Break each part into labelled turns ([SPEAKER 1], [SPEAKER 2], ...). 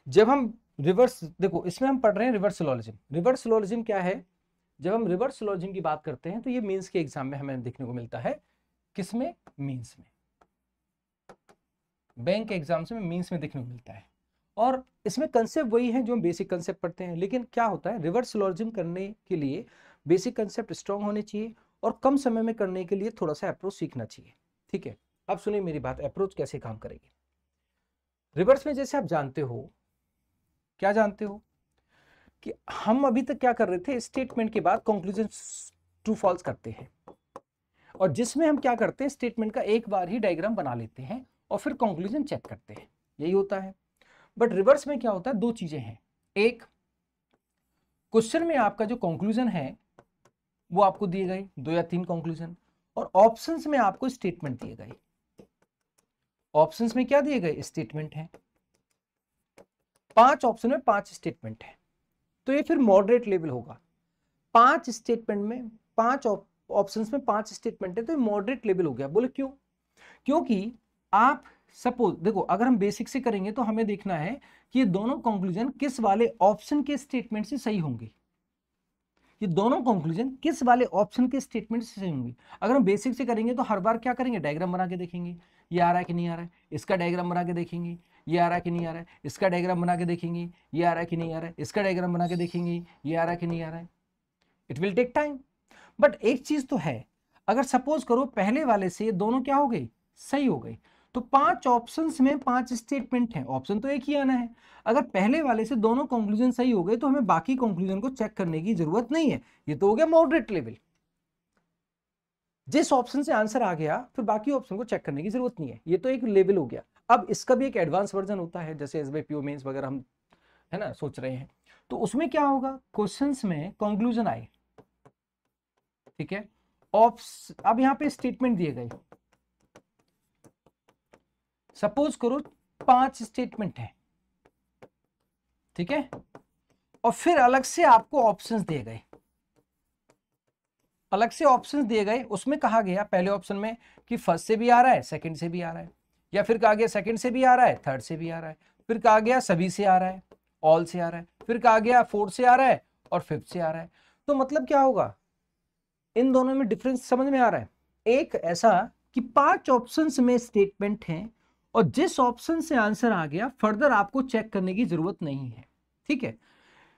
[SPEAKER 1] जब हम रिवर्स, देखो इसमें हम पढ़ रहे हैं रिवर्स सिलोजिज्म। रिवर्स सिलोजिज्म क्या है? जब हम रिवर्स सिलोजिज्म की बात करते हैं तो ये मेंस के एग्जाम में हमें देखने को मिलता है। किसमें? मीन्स में। बैंक के एग्जाम्स में मीन्स में देखने को मिलता है। और इसमें कंसेप्ट वही है जो हम बेसिक कंसेप्ट पढ़ते हैं, लेकिन क्या होता है, रिवर्स सिलोजिज्म करने के लिए बेसिक कंसेप्ट स्ट्रांग होने चाहिए और कम समय में करने के लिए थोड़ा सा अप्रोच सीखना चाहिए। ठीक है, अब सुनिए मेरी बात, अप्रोच कैसे काम करेगी। रिवर्स में जैसे आप जानते हो, क्या जानते हो कि हम अभी तक क्या कर रहे थे, स्टेटमेंट के बाद कंक्लूजन ट्रू फॉल्स करते हैं, और जिसमें हम क्या करते हैं, स्टेटमेंट का एक बार ही डायग्राम बना लेते हैं और फिर कंक्लूजन चेक करते हैं, यही होता है। बट रिवर्स में क्या होता है, दो चीजें हैं। एक, क्वेश्चन में आपका जो कंक्लूजन है वो आपको दिए गए 2 या 3 कंक्लूजन, और ऑप्शंस में आपको स्टेटमेंट दिए गए। ऑप्शंस में क्या दिए गए? स्टेटमेंट है। 5 ऑप्शन में 5 स्टेटमेंट है, तो ये फिर मॉडरेट लेवल होगा। 5 स्टेटमेंट में 5 ऑप्शंस में 5 स्टेटमेंट है, तो ये मॉडरेट लेवल हो गया। बोले क्यों? क्योंकि आप सपोज देखो, अगर हम बेसिक से करेंगे तो हमें देखना है कि ये दोनों कंक्लूजन किस वाले ऑप्शन के स्टेटमेंट से सही होंगे। ये दोनों कंक्लूजन किस वाले ऑप्शन के स्टेटमेंट से सही होंगे। अगर हम बेसिक से करेंगे तो हर बार क्या करेंगे, डायग्राम बना के देखेंगे, ये आ रहा है कि नहीं आ रहा है, इसका डायग्राम बना के देखेंगे, ये आ रहा है कि नहीं आ रहा है, इसका डायग्राम बना के देखेंगे, ये आ रहा है कि नहीं आ रहा है, इसका डायग्राम बना के देखेंगे, ये आ रहा है कि नहीं आ रहा है। It will take time. But एक चीज तो है, अगर सपोज करो पहले वाले से ये दोनों क्या हो गई, सही हो गई, तो 5 ऑप्शंस में 5 स्टेटमेंट हैं, ऑप्शन तो एक ही आना है। अगर पहले वाले से दोनों कंक्लूजन सही हो गए तो हमें बाकी कंक्लूजन को चेक करने की जरूरत नहीं है। ये तो हो गया मॉडरेट लेवल। जिस ऑप्शन से आंसर आ गया फिर बाकी ऑप्शन को चेक करने की जरूरत नहीं है, ये तो एक लेवल हो गया। अब इसका भी एक एडवांस वर्जन होता है, जैसे एसबीआई पीओ मेंस वगैरह हम है ना सोच रहे हैं, तो उसमें क्या होगा, क्वेश्चंस में कंक्लूजन आए, ठीक है, अब यहां पे स्टेटमेंट दिए गए, सपोज करो 5 स्टेटमेंट है, ठीक है, और फिर अलग से आपको ऑप्शंस दिए गए, अलग से ऑप्शंस दिए गए, उसमें कहा गया पहले ऑप्शन में कि फर्स्ट से भी आ रहा है, सेकंड से भी आ रहा है, या फिर कहा गया सेकंड से भी आ रहा है, थर्ड से भी आ रहा है, फिर कहा गया सभी से आ रहा है, ऑल से आ रहा है, फिर कहा गया फोर्थ से आ रहा है और फिफ्थ से आ रहा है। तो मतलब क्या होगा, इन दोनों में डिफरेंस समझ में आ रहा है? एक ऐसा कि 5 ऑप्शंस में स्टेटमेंट हैं और जिस ऑप्शन से आंसर आ गया फर्दर आपको चेक करने की जरूरत नहीं है, ठीक है।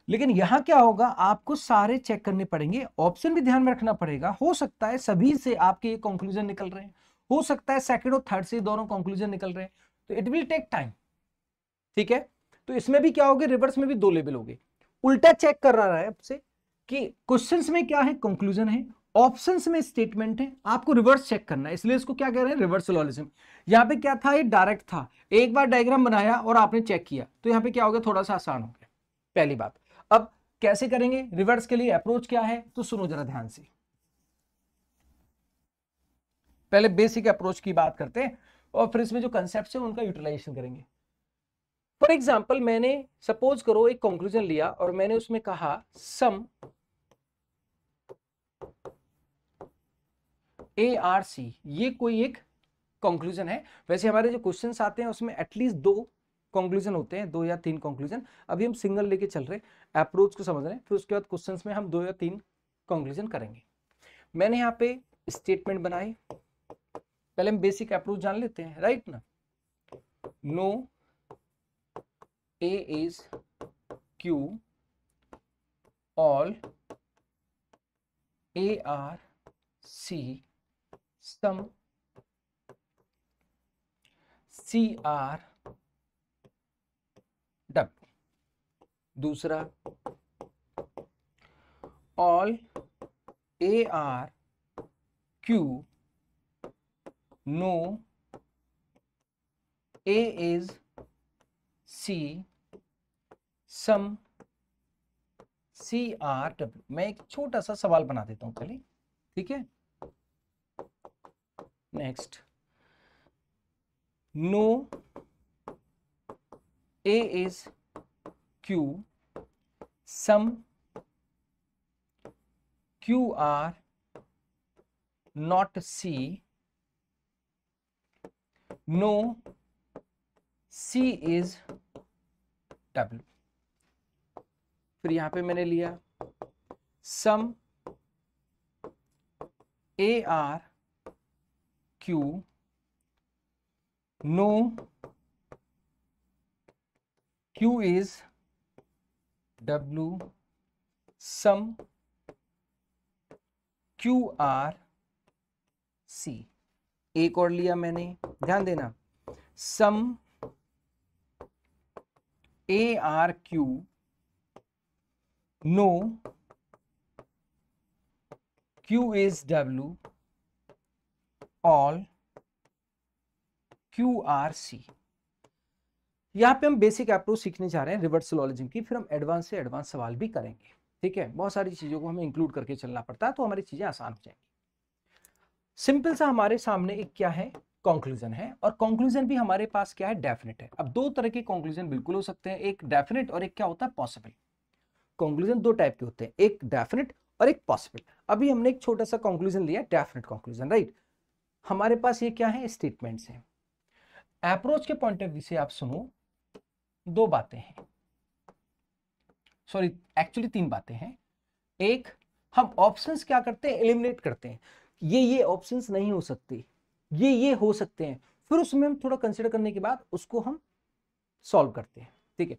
[SPEAKER 1] लेकिन यहां क्या होगा, आपको सारे चेक करने पड़ेंगे, ऑप्शन भी ध्यान में रखना पड़ेगा। हो सकता है सभी से आपके ये कंक्लूजन निकल रहे हैं, हो सकता है सेकंड और थर्ड से दोनों कंक्लूजन निकल रहे हैं, तो इट विल टेक टाइम, ठीक है। तो इसमें भी क्या होगा, रिवर्स में भी 2 लेवल हो गए। उल्टा चेक कर रहा है आपसे कि क्वेश्चंस में क्या है, कंक्लूजन है, ऑप्शंस में स्टेटमेंट है, आपको रिवर्स चेक करना है, इसलिए इसको क्या कह रहे हैं, रिवर्स सिलोजिज्म। यहां पे क्या था, ये डायरेक्ट था, एक बार डायग्राम बनाया और आपने चेक किया, तो यहां पे क्या हो गया, थोड़ा सा आसान हो गया, पहली बात। अब कैसे करेंगे रिवर्स के लिए, अप्रोच क्या है, तो सुनो जरा ध्यान से, पहले बेसिक अप्रोच की बात करते हैं और फिर इसमें जो कंसेप्ट है उनका यूटिलाइजेशन करेंगे। फॉर एग्जाम्पल, मैंने सपोज करो एक कंक्लूजन लिया और मैंने उसमें कहा सम ए आर सी, ये कोई एक कंक्लूजन है। वैसे हमारे जो क्वेश्चंस आते हैं उसमें एटलीस्ट 2 कंक्लूजन होते हैं, 2 या 3 कंक्लूजन। अभी हम सिंगल लेके चल रहे हैं, अप्रोच को समझ रहे हैं, फिर उसके बाद क्वेश्चंस में हम 2 या 3 कंक्लूजन करेंगे। मैंने यहाँ पे स्टेटमेंट बनाई, पहले हम बेसिक अप्रोच जान लेते हैं, राइट ना। No A is Q, all A are C, some C are W. दूसरा, all A are Q, no A is C, some C are W. मैं एक छोटा सा सवाल बना देता हूं, चलिए, ठीक है। Next, no A is Q, some Q are not C, no C is W। फिर यहां पे मैंने लिया सम AR Q नो Q is W sum QR C। एक और लिया मैंने, ध्यान देना, some ARQ no Q is W all QRC। यहाँ पे हम बेसिक अप्रोच सीखने जा रहे हैं रिवर्स सिलोजिज्म की, फिर हम एडवांस से एडवांस सवाल भी करेंगे। ठीक है, बहुत सारी चीजों को हमें इंक्लूड करके चलना पड़ता है, तो हमारी चीजें आसान हो जाएंगी। सिंपल सा हमारे सामने एक क्या है, कंक्लूजन है, और कंक्लूजन भी हमारे पास क्या है, डेफिनेट है। अब दो तरह के कंक्लूजन बिल्कुल हो सकते हैं, एक डेफिनेट और एक क्या होता है, पॉसिबल। कंक्लूजन दो टाइप के होते हैं, एक डेफिनेट और एक पॉसिबल। अभी हमने एक छोटा सा कंक्लूजन लिया, डेफिनेट कंक्लूजन, राइट। हमारे पास ये क्या है, स्टेटमेंट्स हैं। अप्रोच के पॉइंट ऑफ व्यू से आप सुनो, दो बातें हैं, सॉरी एक्चुअली तीन बातें हैं। एक, हम ऑप्शंस क्या करते हैं, एलिमिनेट करते हैं, ये ऑप्शंस नहीं हो सकते, ये हो सकते हैं, फिर उसमें हम थोड़ा कंसिडर करने के बाद उसको हम सॉल्व करते हैं। ठीक है,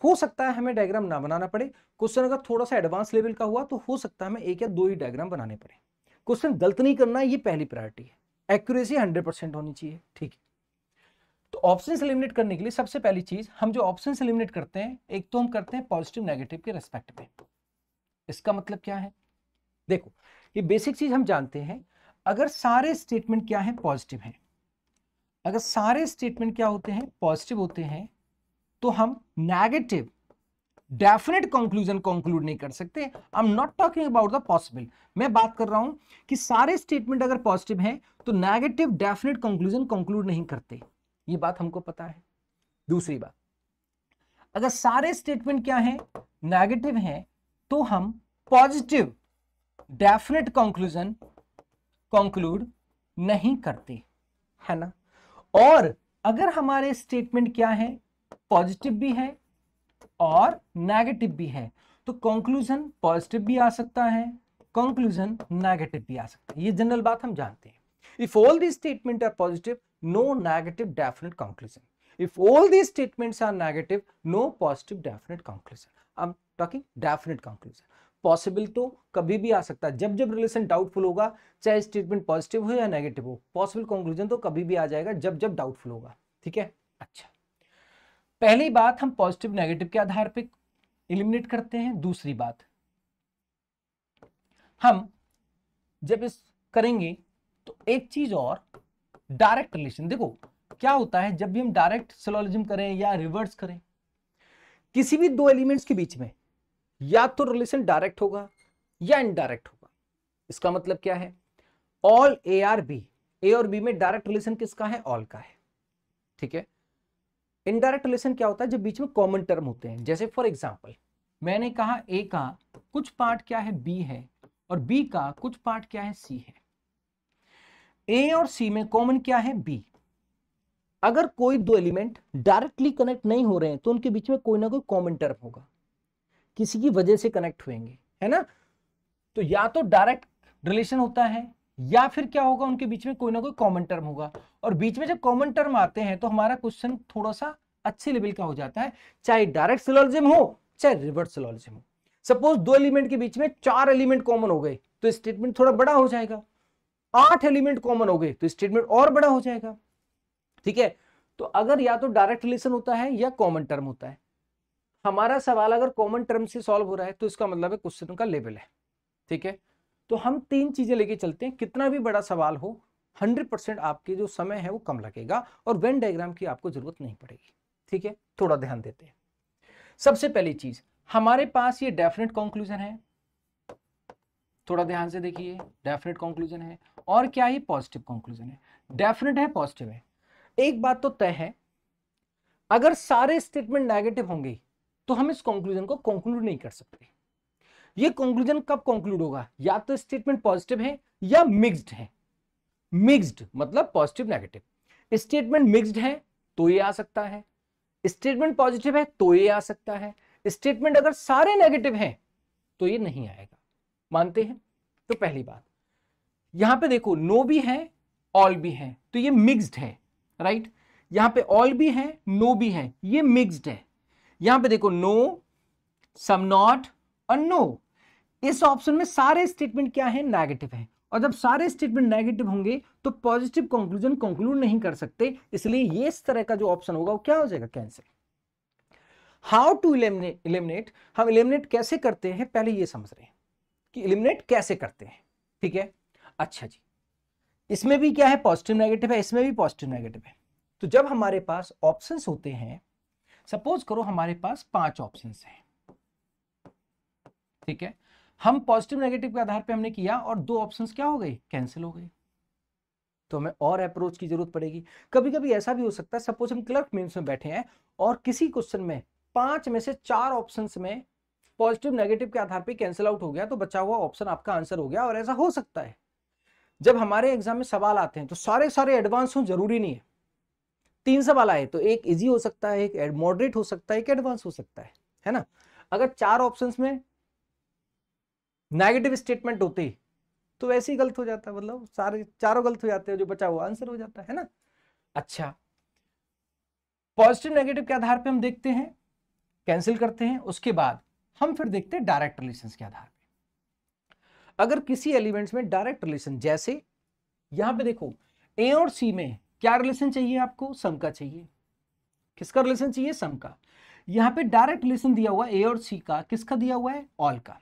[SPEAKER 1] हो सकता है हमें डायग्राम ना बनाना पड़े, क्वेश्चन अगर थोड़ा सा एडवांस लेवल का हुआ तो हो सकता है हमें एक या दो ही डायग्राम बनाने पड़े। क्वेश्चन गलत नहीं करना, ये पहली प्रायोरिटी है, एक्यूरेसी 100% होनी चाहिए। ठीक है, तो ऑप्शंस एलिमिनेट करने के लिए सबसे पहली चीज, हम जो ऑप्शंस एलिमिनेट करते हैं, एक तो हम करते हैं पॉजिटिव नेगेटिव के रेस्पेक्ट में। इसका मतलब क्या है, देखो ये बेसिक चीज हम जानते हैं, अगर सारे स्टेटमेंट क्या है, पॉजिटिव हैं, अगर सारे स्टेटमेंट क्या होते हैं, पॉजिटिव होते हैं, तो हम नेगेटिव डेफिनेट कंक्लूजन कंक्लूड नहीं कर सकते। I am not talking about the possible, मैं बात कर रहा हूं कि सारे स्टेटमेंट अगर पॉजिटिव हैं तो नेगेटिव डेफिनेट कंक्लूजन कंक्लूड नहीं करते, ये बात हमको पता है। दूसरी बात, अगर सारे स्टेटमेंट क्या हैं, नेगेटिव हैं, तो हम पॉजिटिव डेफिनेट कंक्लूजन कंक्लूड नहीं करते, है ना। और अगर हमारे स्टेटमेंट क्या है, पॉजिटिव भी है और नेगेटिव भी है, तो कंक्लूजन पॉजिटिव भी आ सकता है, कंक्लूजन नेगेटिव भी आ सकता है, ये जनरल बात हम जानते हैं। If all the statement are positive, no negative definite conclusion. If all these statements are negative, no positive definite conclusion. I'm talking definite conclusion. Possible तो कभी भी आ सकता है, जब जब रिलेशन डाउटफुल होगा, चाहे स्टेटमेंट पॉजिटिव हो या नेगेटिव हो, पॉसिबल कंक्लूजन तो कभी भी आ जाएगा जब जब डाउटफुल होगा। ठीक है, अच्छा, पहली बात हम पॉजिटिव नेगेटिव के आधार पे एलिमिनेट करते हैं। दूसरी बात, हम जब इस करेंगे तो एक चीज और, डायरेक्ट रिलेशन। देखो क्या होता है जब भी हम डायरेक्ट सिलोजिज्म करें या रिवर्स करें, किसी भी दो एलिमेंट्स के बीच में या तो रिलेशन डायरेक्ट होगा या इनडायरेक्ट होगा। इसका मतलब क्या है, ऑल ए आर बी, ए और बी में डायरेक्ट रिलेशन किसका है, ऑल का है। ठीक है, इनडायरेक्ट रिलेशन क्या होता है, जब बीच में कॉमन टर्म होते हैं। जैसे फॉर एग्जांपल मैंने कहा ए का कुछ पार्ट क्या है, बी है, और बी का कुछ पार्ट क्या है, सी है। ए और सी में कॉमन क्या है, बी। अगर कोई दो एलिमेंट डायरेक्टली कनेक्ट नहीं हो रहे हैं तो उनके बीच में कोई ना कोई कॉमन टर्म होगा, किसी की वजह से कनेक्ट होंगे, है ना। तो या तो डायरेक्ट रिलेशन होता है या फिर क्या होगा, उनके बीच में कोई ना कोई कॉमन टर्म होगा। और बीच में जब कॉमन टर्म आते हैं तो हमारा क्वेश्चन थोड़ा सा अच्छे लेवल का हो जाता है, चाहे डायरेक्ट सिलोजिज्म हो चाहे रिवर्स सिलोजिज्म हो। सपोज दो एलिमेंट के बीच में चार एलिमेंट कॉमन हो गए तो स्टेटमेंट थोड़ा बड़ा हो जाएगा, 8 एलिमेंट कॉमन हो गए तो स्टेटमेंट और बड़ा हो जाएगा। ठीक है, तो अगर या तो डायरेक्ट रिलेशन होता है या कॉमन टर्म होता है, हमारा सवाल अगर कॉमन टर्म से सॉल्व हो रहा है तो इसका मतलब है क्वेश्चन का लेवल है। ठीक है, तो हम तीन चीजें लेके चलते हैं, कितना भी बड़ा सवाल हो 100% आपके जो समय है वो कम लगेगा और वेन डायग्राम की आपको जरूरत नहीं पड़ेगी। ठीक है, थोड़ा ध्यान देते हैं। सबसे पहली चीज, हमारे पास ये डेफिनेट कंक्लूजन है, थोड़ा ध्यान से देखिए, डेफिनेट कंक्लूजन है, और क्या ही पॉजिटिव कंक्लूजन है, डेफिनेट है, पॉजिटिव है। एक बात तो तय है, अगर सारे स्टेटमेंट नेगेटिव होंगे तो हम इस कंक्लूजन को कंक्लूड नहीं कर सकते। ये कंक्लूजन कब कंक्लूड होगा, या तो स्टेटमेंट पॉजिटिव है या मिक्स्ड है। मिक्स्ड मतलब पॉजिटिव नेगेटिव, स्टेटमेंट मिक्स्ड है तो ये आ सकता है, स्टेटमेंट पॉजिटिव है तो ये आ सकता है, स्टेटमेंट अगर सारे नेगेटिव हैं तो ये नहीं आएगा। मानते हैं? तो पहली बात, यहां पे देखो नो भी है ऑल भी है, तो ये मिक्स्ड है, राइट। यहां पे ऑल भी है नो भी है, ये मिक्स्ड है। यहां पे देखो नो, सम नॉट और नो, इस ऑप्शन में सारे स्टेटमेंट क्या है? नेगेटिव है। और जब सारे स्टेटमेंट नेगेटिव होंगे तो पॉजिटिव कंक्लूजन कंक्लूड नहीं कर सकते, इसलिए ये इस तरह का जो ऑप्शन होगा वो क्या हो जाएगा? कैंसिल। हाउ टू इलिमिनेट, हम इलिमिनेट कैसे करते हैं पहले ये समझ रहे हैं कि इलिमिनेट कैसे करते हैं, ठीक है। अच्छा जी, इसमें भी क्या है? पॉजिटिव नेगेटिव है, इसमें भी पॉजिटिव नेगेटिव है। तो जब हमारे पास ऑप्शंस होते हैं, सपोज करो हमारे पास 5 ऑप्शंस हैं, ठीक है, हम पॉजिटिव नेगेटिव के आधार पे हमने किया और 2 ऑप्शंस क्या हो गए? कैंसिल हो गए। तो हमें और अप्रोच की जरूरत पड़ेगी। कभी कभी ऐसा भी हो सकता है, सपोज हम क्लर्क मेंस में बैठे हैं और किसी क्वेश्चन में 5 में से 4 ऑप्शंस में पॉजिटिव नेगेटिव के आधार पे कैंसिल आउट हो गया, तो बचा हुआ ऑप्शन आपका आंसर हो गया। और ऐसा हो सकता है जब हमारे एग्जाम में सवाल आते हैं तो सारे एडवांस हो, जरूरी नहीं है। 3 सवाल आए तो एक इजी हो सकता है, एक मॉडरेट हो सकता है, एक एडवांस हो सकता है ना। अगर 4 ऑप्शंस में नेगेटिव स्टेटमेंट होते तो वैसे ही गलत हो जाता, मतलब सारे चारों गलत हो जाते हैं, जो बचा हुआ आंसर हो जाता है ना। अच्छा, पॉजिटिव नेगेटिव के आधार पे हम देखते हैं, कैंसिल करते हैं, उसके बाद हम फिर देखते हैं डायरेक्ट रिलेशंस के आधार पे। अगर किसी एलिमेंट्स में डायरेक्ट रिलेशन, जैसे यहां पे देखो ए और सी में क्या रिलेशन चाहिए आपको? सम का चाहिए। किसका रिलेशन चाहिए? सम का। यहां पे डायरेक्ट रिलेशन दिया हुआ ए और सी का, किसका दिया हुआ है? ऑल का।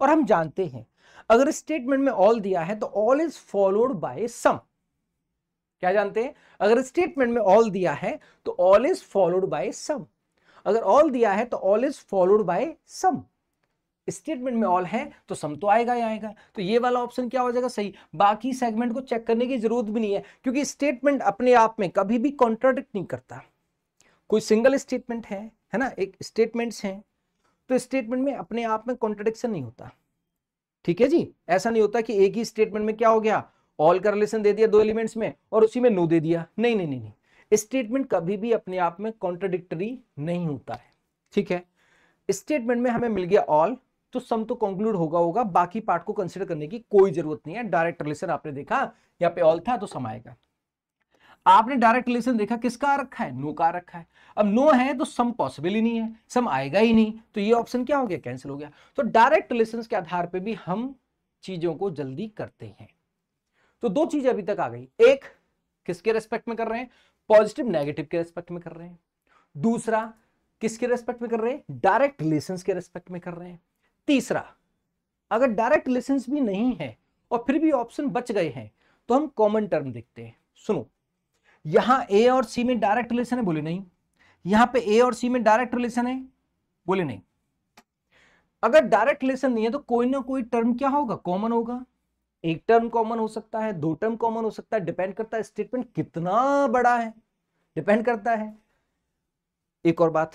[SPEAKER 1] और हम जानते हैं अगर स्टेटमेंट में ऑल दिया है तो ऑल इज फॉलोड बाय सम। क्या जानते हैं? अगर स्टेटमेंट में ऑल दिया है तो all is followed by some. अगर ऑल दिया है तो all is followed by some. Statement में ऑल है तो सम तो आएगा ही आएगा। तो ये वाला ऑप्शन क्या हो जाएगा? सही। बाकी सेगमेंट को चेक करने की जरूरत भी नहीं है, क्योंकि स्टेटमेंट अपने आप में कभी भी कॉन्ट्राडिक्ट नहीं करता। कोई सिंगल स्टेटमेंट है ना, एक स्टेटमेंट्स हैं, तो स्टेटमेंट में अपने आप में कॉन्ट्रडिक्शन नहीं होता, ठीक है जी। ऐसा नहीं होता कि एक ही स्टेटमेंट में क्या हो गया, ऑल का रिलेशन दे दिया 2 एलिमेंट्स में और उसी में नो दे दिया। नहीं नहीं नहीं नहीं, स्टेटमेंट कभी भी अपने आप में कॉन्ट्रडिक्टरी नहीं होता है, ठीक है। स्टेटमेंट में हमें मिल गया ऑल, तो सम तो कंक्लूड होगा, बाकी पार्ट को कंसीडर करने की कोई जरूरत नहीं है। डायरेक्ट रिलेशन आपने देखा, यहाँ पे ऑल था तो सम आएगा। आपने डायरेक्ट रिलेशन देखा, किसका आ रखा है? नो का आ रखा है। अब नो है तो सम पॉसिबल ही नहीं है, सम आएगा ही नहीं, तो ये ऑप्शन क्या हो गया? कैंसिल हो गया। तो डायरेक्ट रिलेशन के आधार पे भी हम चीजों को जल्दी करते हैं। तो 2 चीजें अभी तक आ गई, एक किसके रेस्पेक्ट में कर रहे हैं? पॉजिटिव नेगेटिव के रेस्पेक्ट में कर रहे हैं। दूसरा किसके रेस्पेक्ट में कर रहे हैं? डायरेक्ट रिलेशंस के रेस्पेक्ट में कर रहे हैं। तीसरा, अगर डायरेक्ट रिलेशंस भी नहीं है और फिर भी ऑप्शन बच गए हैं तो हम कॉमन टर्म देखते हैं। सुनो, यहां ए और सी में डायरेक्ट रिलेशन है, बोले नहीं। यहां पे ए और सी में डायरेक्ट रिलेशन है, बोले नहीं। अगर डायरेक्ट रिलेशन नहीं है तो कोई ना कोई टर्म क्या होगा? कॉमन होगा। एक टर्म कॉमन हो सकता है, 2 टर्म कॉमन हो सकता है, डिपेंड करता है स्टेटमेंट कितना बड़ा है, डिपेंड करता है। एक और बात,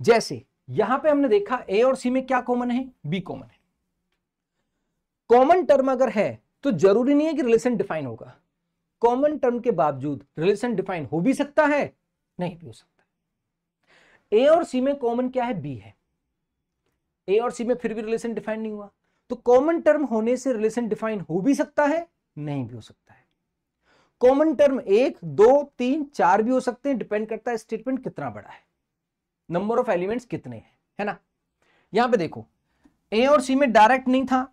[SPEAKER 1] जैसे यहां पे हमने देखा ए और सी में क्या कॉमन है? बी कॉमन है। कॉमन टर्म अगर है तो जरूरी नहीं है कि रिलेशन डिफाइन होगा। कॉमन टर्म के बावजूद रिलेशन डिफाइन हो भी सकता है, नहीं भी हो सकता। ए और सी में कॉमन क्या है? बी है। ए और सी में फिर भी रिलेशन डिफाइन नहीं हुआ, तो कॉमन टर्म होने से रिलेशन डिफाइन हो भी सकता है, नहीं भी हो सकता है। कॉमन टर्म 1, 2, 3, 4 भी हो सकते हैं, डिपेंड करता है स्टेटमेंट कितना बड़ा है, नंबर ऑफ एलिमेंट्स कितने हैं, है ना। यहां पे देखो ए और सी में डायरेक्ट नहीं था,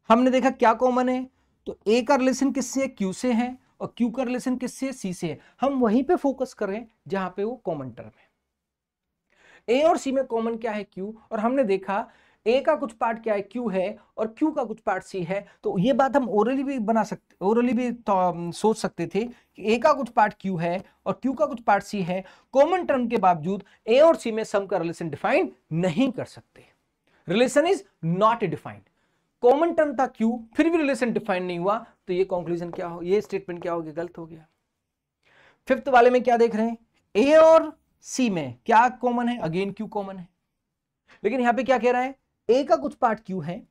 [SPEAKER 1] हमने देखा क्या कॉमन है, तो ए का रिलेशन किससे है? क्यू से है, और क्यू का रिलेशन किससे है? सी से है। हम वहीं पे फोकस करें जहां पे वो कॉमन टर्म है। ए और सी में कॉमन क्या है? क्यू। और हमने देखा ए का कुछ पार्ट क्या है? क्यू है, और क्यू का कुछ पार्ट सी है। तो ये बात हम ओरली भी बना सकते, ओरली भी तो सोच सकते थे कि ए का कुछ पार्ट क्यू है और क्यू का कुछ पार्ट सी है। कॉमन टर्म के बावजूद ए और सी में सम का रिलेशन डिफाइन नहीं कर सकते, relation is not defined. Common term था क्यू, फिर भी रिलेशन डिफाइन नहीं हुआ, तो ये कंक्लूजन क्या हो, ये स्टेटमेंट क्या हो गया? गलत हो गया। फिफ्थ वाले में क्या देख रहे हैं? ए और सी में क्या कॉमन है? अगेन क्यू कॉमन है, लेकिन यहां पे क्या कह रहा है? ए का कुछ पार्ट क्यू है,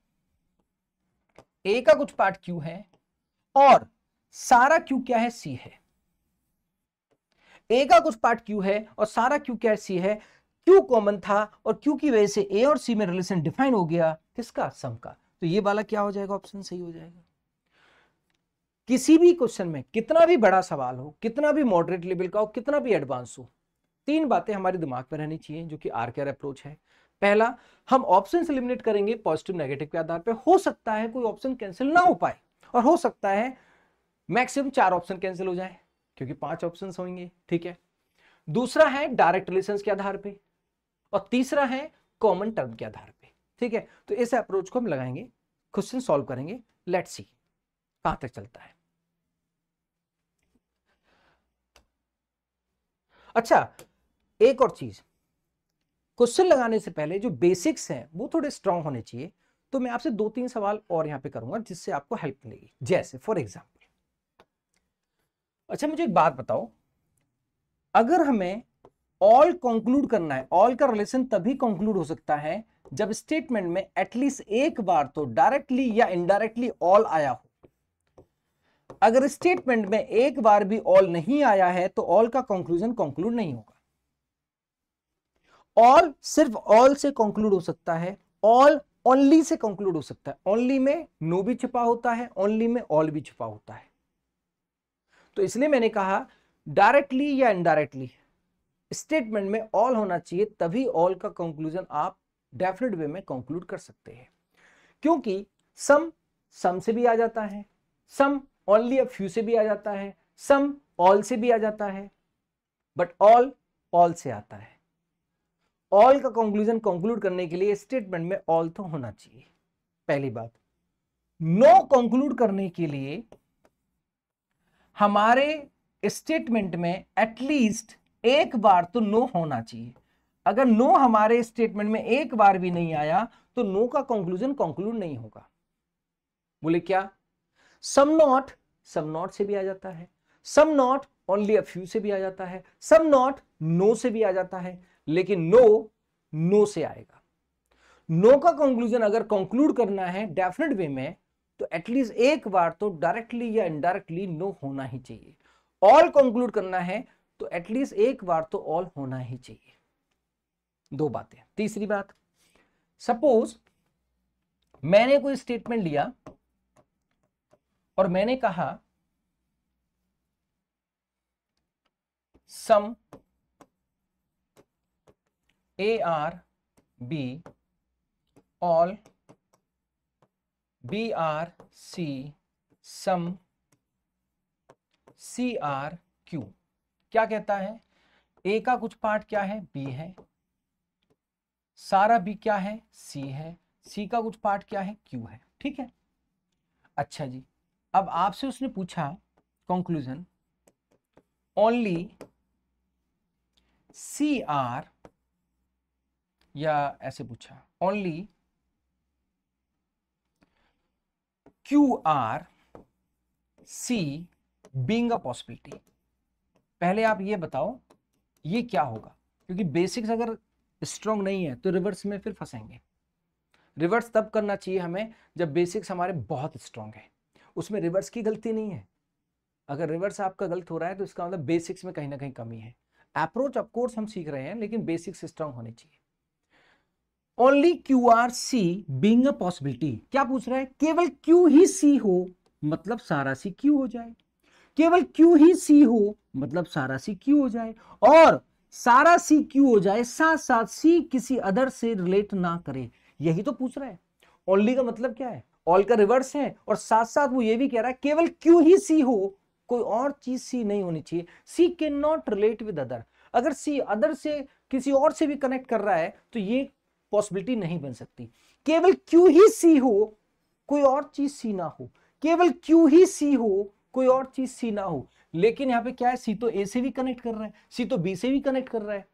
[SPEAKER 1] ए का कुछ पार्ट क्यू है, और सारा क्यू क्या है? सी है। ए का कुछ पार्ट क्यू है और सारा क्यू क्या सी है, क्यू कॉमन था और क्यू की वजह से ए और सी में रिलेशन डिफाइन हो गया, किसका, सम का। तो ये वाला क्या हो जाएगा, ऑप्शन सही हो जाएगा। किसी भी क्वेश्चन में कितना भी बड़ा सवाल हो, कितना भी मॉडरेट लेवल का हो, कितना भी एडवांस हो, तीन बातें हमारे दिमाग में रहनी चाहिए जो कि आरकेआर अप्रोच है। पहला, हम ऑप्शन एलिमिनेट करेंगे पॉजिटिव नेगेटिव के आधार पर। हो सकता है कोई ऑप्शन कैंसिल ना हो पाए और हो सकता है मैक्सिमम 4 ऑप्शन कैंसिल हो जाए क्योंकि 5 ऑप्शन होंगे, ठीक है। दूसरा है डायरेक्ट रिलेशंस के आधार पे और तीसरा है कॉमन टर्म के आधार पे, ठीक है। तो इस अप्रोच को हम लगाएंगे, क्वेश्चन सॉल्व करेंगे, लेट्स सी कहां तक चलता है। अच्छा, एक और चीज, क्वेश्चन लगाने से पहले जो बेसिक्स हैं वो थोड़े स्ट्रांग होने चाहिए। तो मैं आपसे 2-3 सवाल और यहां पे करूंगा जिससे आपको हेल्प मिलेगी। जैसे फॉर एग्जाम्पल, अच्छा मुझे एक बात बताओ, अगर हमें ऑल कंक्लूड करना है, ऑल का रिलेशन तभी कंक्लूड हो सकता है जब स्टेटमेंट में एटलीस्ट एक बार तो डायरेक्टली या इनडायरेक्टली ऑल आया हो। अगर स्टेटमेंट में एक बार भी ऑल नहीं आया है तो ऑल का कंक्लूजन कंक्लूड नहीं होगा। ऑल सिर्फ ऑल से कंक्लूड हो सकता है, ऑल ओनली से कंक्लूड हो सकता है। ओनली में नो भी छिपा होता है, ओनली में ऑल भी छिपा होता है। तो इसलिए मैंने कहा डायरेक्टली या इनडायरेक्टली स्टेटमेंट में ऑल होना चाहिए, तभी ऑल का कंक्लूजन आप डेफिनेट वे में कंक्लूड कर सकते हैं। क्योंकि सम सम से भी आ जाता है, सम ओनली अ फ्यू से भी आ जाता है, सम ऑल से भी आ जाता है, बट ऑल ऑल से आता है। ऑल का कंक्लूजन कंक्लूड करने के लिए स्टेटमेंट में ऑल तो होना चाहिए, पहली बात। नो कंक्लूड करने के लिए हमारे स्टेटमेंट में एटलीस्ट एक बार तो नो होना चाहिए। अगर नो हमारे स्टेटमेंट में एक बार भी नहीं आया तो नो का कंक्लूजन कंक्लूड नहीं होगा। बोले क्या, सम नॉट से भी आ जाता है, some not only a few से भी आ जाता है, सम नॉट नो से भी आ जाता है, लेकिन नो से आएगा। नो का कंक्लूजन अगर कंक्लूड करना है डेफिनेट वे में तो एटलीस्ट एक बार तो डायरेक्टली या इनडायरेक्टली नो होना ही चाहिए। ऑल कंक्लूड करना है तो एटलीस्ट एक बार तो ऑल होना ही चाहिए। दो बातें। तीसरी बात, सपोज मैंने कोई स्टेटमेंट लिया और मैंने कहा some A are B all B are C some C are Q. क्या कहता है, ए का कुछ पार्ट क्या है, बी है, सारा बी क्या है, सी है, सी का कुछ पार्ट क्या है, क्यू है, ठीक है। अच्छा जी, अब आपसे उसने पूछा कंक्लूजन ओनली सी आर, या ऐसे पूछा only Q R C being a possibility. पहले आप ये बताओ ये क्या होगा, क्योंकि बेसिक्स अगर स्ट्रॉन्ग नहीं है तो रिवर्स में फिर फंसेंगे। रिवर्स तब करना चाहिए हमें जब बेसिक्स हमारे बहुत स्ट्रॉन्ग है, उसमें रिवर्स की गलती नहीं है। अगर रिवर्स आपका गलत हो रहा है तो इसका मतलब बेसिक्स में कहीं ना कहीं कमी है। अप्रोच ऑफ कोर्स हम सीख रहे हैं लेकिन बेसिक्स स्ट्रॉन्ग होने चाहिए। Only Q R C being a possibility, क्या पूछ रहा है, केवल क्यू ही सी हो मतलब सारा सी क्यू हो जाए, केवल क्यू ही सी हो मतलब सारा सी क्यू हो जाए, और सारा सी क्यू हो जाए साथ साथ सी किसी अदर से रिलेट ना करे, यही तो पूछ रहा है। ओनली का मतलब क्या है, ऑल का रिवर्स है, और साथ साथ वो ये भी कह रहा है केवल क्यू ही सी हो, कोई और चीज सी नहीं होनी चाहिए। C can not relate with other, अगर सी अदर से किसी और से भी कनेक्ट कर रहा है तो ये पॉसिबिलिटी नहीं बन सकती। केवल क्यू ही सी हो, कोई और चीज सी ना हो, केवल क्यू ही सी हो, कोई और चीज सी ना हो। लेकिन यहां पे क्या है, सी तो ए से भी कनेक्ट कर रहा है, सी तो बी से भी कनेक्ट कर रहा है,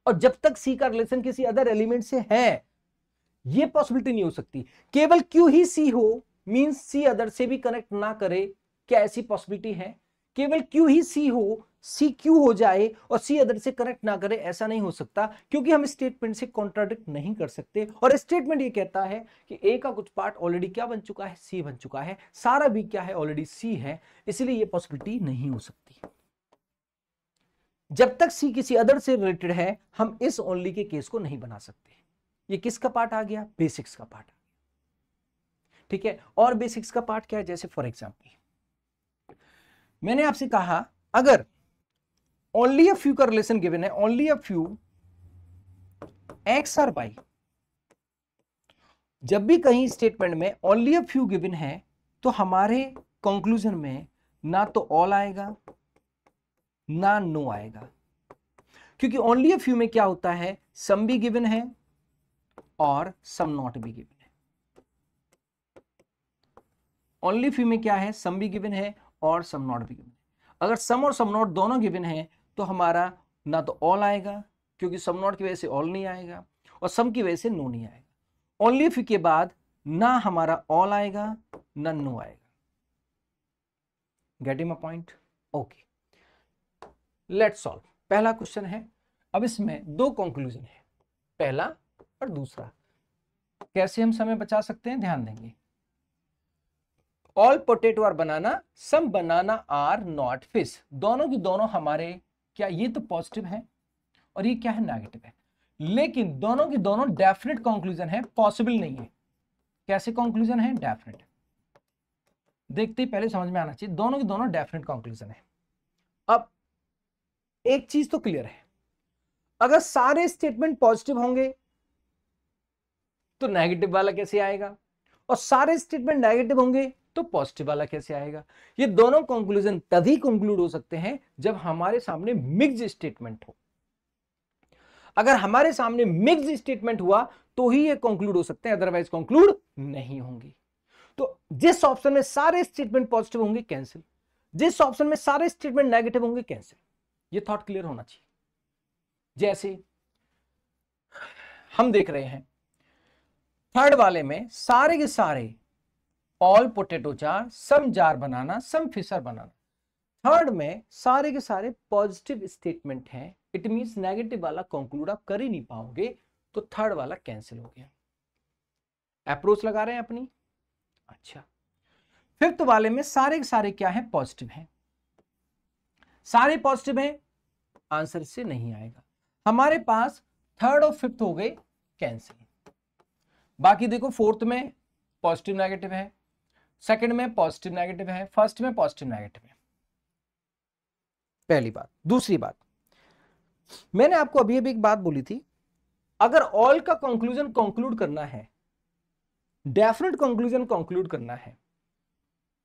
[SPEAKER 1] और जब तक सी का रिलेशन किसी अदर एलिमेंट से है ये पॉसिबिलिटी नहीं हो सकती। केवल क्यू ही सी हो मींस सी अदर से भी कनेक्ट ना करे, क्या ऐसी पॉसिबिलिटी है? केवल क्यू ही सी हो, सी क्यू हो जाए और सी अदर से कनेक्ट ना करे, ऐसा नहीं हो सकता, क्योंकि हम स्टेटमेंट से कॉन्ट्राडिक्ट नहीं कर सकते। और स्टेटमेंट ये कहता है कि ए का कुछ पार्ट ऑलरेडी क्या बन चुका है, सी बन चुका है, सारा भी क्या है, ऑलरेडी सी है, इसलिए ये पॉसिबिलिटी नहीं हो सकती। जब तक सी किसी अदर से रिलेटेड है हम इस ओनली के केस को नहीं बना सकते। ये किसका पार्ट आ गया? बेसिक्स का पार्ट। ठीक है, और बेसिक्स का पार्ट क्या है? जैसे फॉर एग्जांपल मैंने आपसे कहा अगर ओनली अ फ्यू का रिलेशन गिवन है, ओनली अ फ्यू एक्स और वाई, जब भी कहीं स्टेटमेंट में ओनली अ फ्यू गिवन है तो हमारे कंक्लूजन में ना तो ऑल आएगा ना नो आएगा, क्योंकि ओनली अ फ्यू में क्या होता है, सम भी गिवन है और सम नॉट भी गिवन है। ओनली फ्यू में क्या है, सम भी गिवन है और सम नॉट भी गिवन है। अगर सम और सम नॉट दोनों गिवन है तो हमारा ना तो ऑल आएगा, क्योंकि सम नॉट की वजह से ऑल नहीं आएगा, और सम की वजह से नो नहीं आएगा। ओनली फ्यू के बाद ना हमारा ऑल आएगा ना नो आएगा। Getting my point? Okay, let's solve. पहला क्वेश्चन है, अब इसमें दो कंक्लूजन है, पहला और दूसरा। कैसे हम समय बचा सकते हैं, ध्यान देंगे। All potato are banana, some banana are not fish. दोनों की दोनों हमारे क्या, ये तो पॉजिटिव है और ये क्या है, नेगेटिव है, लेकिन दोनों की दोनों डेफिनेट कंक्लूजन है, पॉसिबल नहीं है। कैसे कंक्लूजन है? डेफिनेट। देखते ही पहले समझ में आना चाहिए, दोनों की दोनों डेफिनेट कंक्लूजन है। अब एक चीज तो क्लियर है, अगर सारे स्टेटमेंट पॉजिटिव होंगे तो नेगेटिव वाला कैसे आएगा, और सारे स्टेटमेंट नेगेटिव होंगे तो पॉजिटिव वाला कैसे आएगा। ये दोनों कंक्लूजन तभी कंक्लूड हो सकते हैं जब हमारे सामने मिक्स्ड स्टेटमेंट हो। अगर हमारे सामने मिक्स्ड स्टेटमेंट हुआ तो ही ये कंक्लूड हो सकते हैं, अदरवाइज कंक्लूड नहीं होंगे। तो जिस ऑप्शन में सारे स्टेटमेंट पॉजिटिव होंगे कैंसिल, जिस ऑप्शन में सारे स्टेटमेंट नेगेटिव होंगे कैंसिल। ये थॉट क्लियर होना चाहिए। जैसे हम देख रहे हैं थर्ड वाले में सारे के सारे ऑल पोटैटो जार, सम जार बनाना, सम फिशर बनाना। थर्ड में सारे के सारे पॉजिटिव स्टेटमेंट हैं, इट मींस नेगेटिव वाला कंक्लूड आप कर ही नहीं पाओगे, तो थर्ड वाला कैंसिल हो गया। अप्रोच लगा रहे हैं अपनी। अच्छा, फिफ्थ वाले में सारे के सारे क्या है, पॉजिटिव हैं, सारे पॉजिटिव हैं, आंसर से नहीं आएगा। हमारे पास थर्ड और फिफ्थ हो गए कैंसिल। बाकी देखो फोर्थ में पॉजिटिव नेगेटिव है, सेकंड में पॉजिटिव नेगेटिव है, फर्स्ट में पॉजिटिव नेगेटिव है। पहली बात। दूसरी बात, मैंने आपको अभी अभी एक बात बोली थी, अगर ऑल का कंक्लूजन कंक्लूड करना है, डेफिनेट कंक्लूजन कंक्लूड करना है,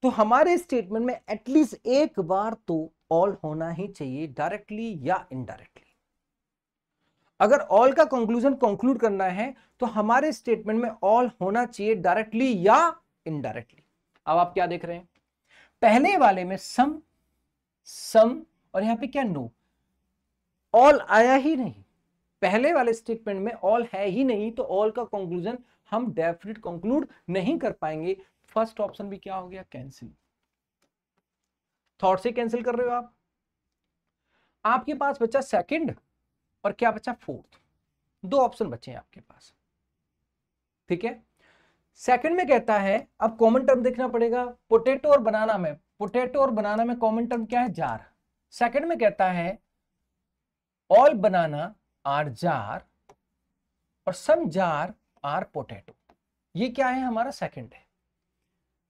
[SPEAKER 1] तो हमारे स्टेटमेंट में एटलीस्ट एक बार तो ऑल होना ही चाहिए, डायरेक्टली या इनडायरेक्टली। अगर ऑल का कंक्लूजन कंक्लूड करना है तो हमारे स्टेटमेंट में ऑल होना चाहिए, डायरेक्टली या इनडायरेक्टली। अब आप क्या देख रहे हैं, पहले वाले में सम, सम और यहां पे क्या, नो, ऑल आया ही नहीं। पहले वाले स्टेटमेंट में ऑल है ही नहीं, तो ऑल का कंक्लूजन हम डेफिनेट कंक्लूड नहीं कर पाएंगे। फर्स्ट ऑप्शन भी क्या हो गया, कैंसिल। थॉट से कैंसिल कर रहे हो आप। आपके पास बचा सेकंड और क्या बचा, फोर्थ। दो ऑप्शन बचे हैं आपके पास। ठीक है, सेकंड में कहता है, अब कॉमन टर्म देखना पड़ेगा, पोटैटो और बनाना में, पोटैटो और बनाना में कॉमन टर्म क्या है, जार। सेकंड में कहता है ऑल बनाना आर जार और सम जार आर पोटैटो। ये क्या है, हमारा सेकंड है।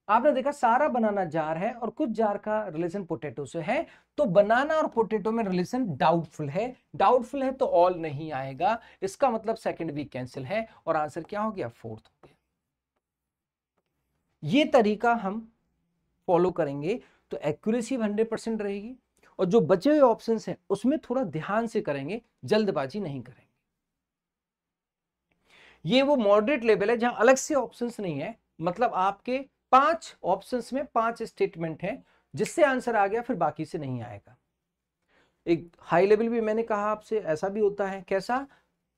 [SPEAKER 1] आपने देखा सारा बनाना जार है और कुछ जार का रिलेशन पोटैटो से है, तो बनाना और पोटैटो में रिलेशन डाउटफुल है। डाउटफुल है तो ऑल नहीं आएगा, इसका मतलब सेकंड भी कैंसिल है और आंसर क्या हो गया, फोर्थ हो गया। ये तरीका हम फॉलो करेंगे तो एक्यूरेसी 100% रहेगी, और जो बचे हुए ऑप्शंस हैं उसमें थोड़ा ध्यान से करेंगे, जल्दबाजी नहीं करेंगे। ये वो मॉडरेट लेवल है जहां अलग से ऑप्शंस नहीं है, मतलब आपके 5 ऑप्शंस में 5 स्टेटमेंट हैं, जिससे आंसर आ गया फिर बाकी से नहीं आएगा। एक हाई लेवल भी मैंने कहा आपसे, ऐसा भी होता है, कैसा,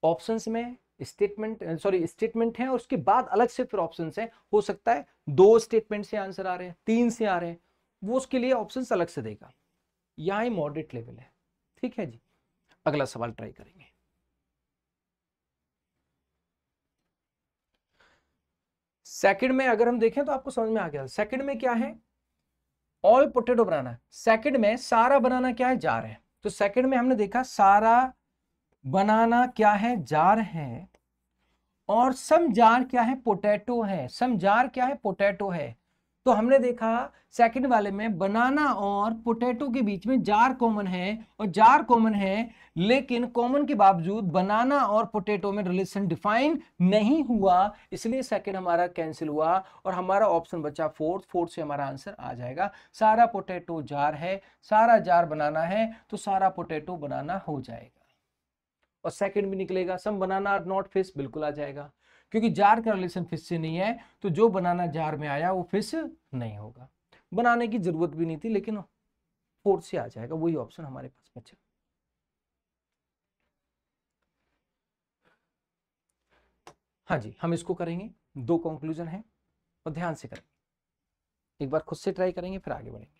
[SPEAKER 1] ऑप्शंस में स्टेटमेंट है और उसके बाद अलग से फिर ऑप्शंस है। हो सकता है 2 स्टेटमेंट से आंसर आ रहे हैं, 3 से आ रहे हैं, वो उसके लिए ऑप्शंस अलग से देगा। यहां ही मॉडरेट लेवल है। ठीक है जी, अगला सवाल ट्राई करेंगे। सेकंड में अगर हम देखें तो आपको समझ में आ गया, सेकंड में क्या है, ऑल पोटैटो बनाना। सेकंड में सारा बनाना क्या है, जार है, तो सेकंड में हमने देखा सारा बनाना क्या है, जार है, और सम जार क्या है, पोटैटो है। सम जार क्या है, पोटैटो है। तो हमने देखा सेकंड वाले में बनाना और पोटैटो के बीच में जार कॉमन है, और जार कॉमन है, लेकिन कॉमन के बावजूद बनाना और पोटैटो में रिलेशन डिफाइन नहीं हुआ, इसलिए सेकंड हमारा कैंसिल हुआ और हमारा ऑप्शन बचा फोर्थ। फोर्थ से हमारा आंसर आ जाएगा, सारा पोटैटो जार है, सारा जार बनाना है, तो सारा पोटैटो बनाना हो जाएगा। और सेकंड भी निकलेगा, सम बनाना आर नॉट फिश, बिल्कुल आ जाएगा, क्योंकि जार का रिलेशन फिश से नहीं है, तो जो बनाना जार में आया वो फिश नहीं होगा। बनाने की जरूरत भी नहीं थी, लेकिन फोर्थ से आ जाएगा, वही ऑप्शन हमारे पास बचा। हाँ जी, हम इसको करेंगे, 2 कंक्लूजन है और ध्यान से करेंगे, एक बार खुद से ट्राई करेंगे फिर आगे बढ़ेंगे।